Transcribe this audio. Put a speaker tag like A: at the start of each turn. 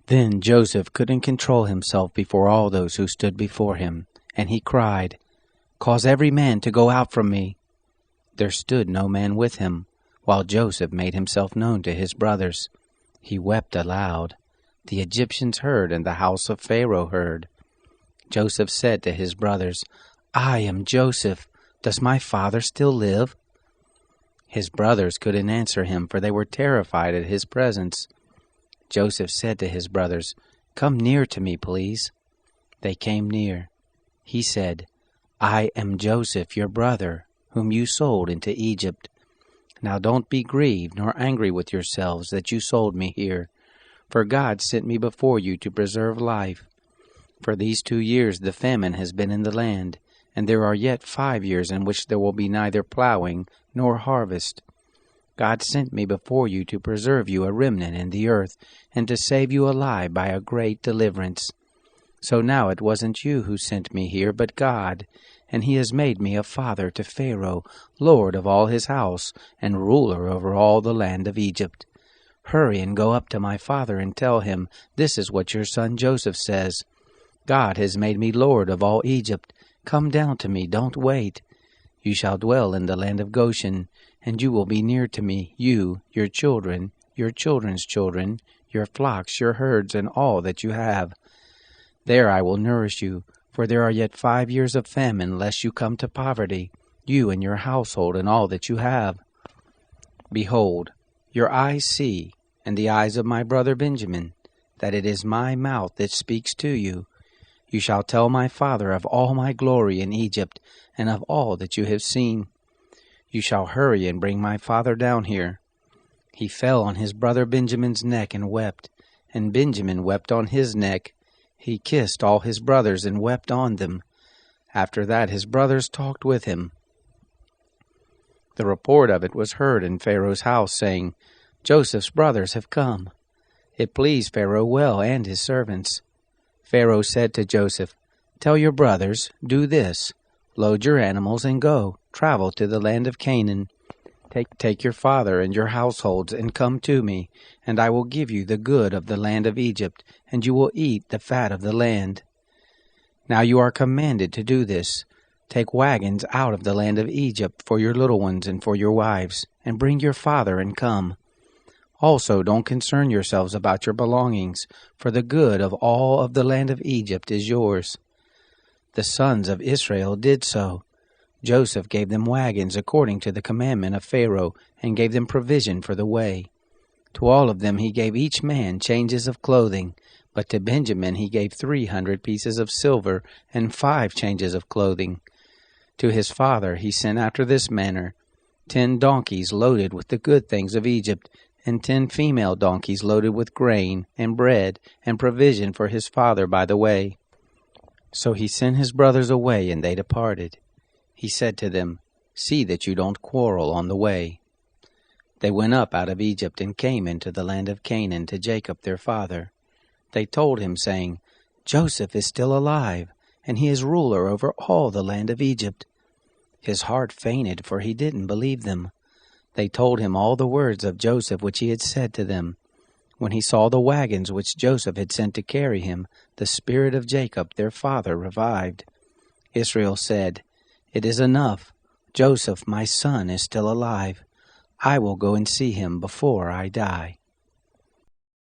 A: Then Joseph couldn't control himself before all those who stood before him, and he cried, "Cause every man to go out from me." There stood no man with him, while Joseph made himself known to his brothers. He wept aloud. The Egyptians heard, and the house of Pharaoh heard. Joseph said to his brothers, "I am Joseph. Does my father still live?" His brothers couldn't answer him, for they were terrified at his presence. Joseph said to his brothers, "Come near to me, please." They came near. He said, "I am Joseph, your brother, whom you sold into Egypt. Now don't be grieved nor angry with yourselves that you sold me here, for God sent me before you to preserve life. For these 2 years the famine has been in the land, and there are yet 5 years in which there will be neither plowing nor harvest. God sent me before you to preserve you a remnant in the earth, and to save you alive by a great deliverance. So now it wasn't you who sent me here, but God, and He has made me a father to Pharaoh, lord of all his house, and ruler over all the land of Egypt. Hurry and go up to my father and tell him, this is what your son Joseph says. God has made me lord of all Egypt. Come down to me, don't wait. You shall dwell in the land of Goshen, and you will be near to me, you, your children, your children's children, your flocks, your herds, and all that you have. There I will nourish you, for there are yet 5 years of famine, lest you come to poverty, you and your household and all that you have. Behold, your eyes see, and the eyes of my brother Benjamin, that it is my mouth that speaks to you. You shall tell my father of all my glory in Egypt, and of all that you have seen. You shall hurry and bring my father down here." He fell on his brother Benjamin's neck and wept, and Benjamin wept on his neck. He kissed all his brothers and wept on them. After that his brothers talked with him. The report of it was heard in Pharaoh's house, saying, "Joseph's brothers have come." It pleased Pharaoh well and his servants. Pharaoh said to Joseph, "Tell your brothers, do this. Load your animals and go, travel to the land of Canaan. Take your father and your households and come to me, and I will give you the good of the land of Egypt, and you will eat the fat of the land. Now you are commanded to do this. Take wagons out of the land of Egypt for your little ones and for your wives, and bring your father and come. Also don't concern yourselves about your belongings, for the good of all of the land of Egypt is yours." The sons of Israel did so. Joseph gave them wagons according to the commandment of Pharaoh, and gave them provision for the way. To all of them he gave each man changes of clothing, but to Benjamin he gave 300 pieces of silver and 5 changes of clothing. To his father he sent after this manner: 10 donkeys loaded with the good things of Egypt, and 10 female donkeys loaded with grain and bread and provision for his father by the way. So he sent his brothers away, and they departed. He said to them, "See that you don't quarrel on the way." They went up out of Egypt and came into the land of Canaan to Jacob their father. They told him, saying, "Joseph is still alive, and he is ruler over all the land of Egypt." His heart fainted, for he didn't believe them. They told him all the words of Joseph which he had said to them. When he saw the wagons which Joseph had sent to carry him, the spirit of Jacob their father revived. Israel said, "It is enough. Joseph my son is still alive. I will go and see him before I die."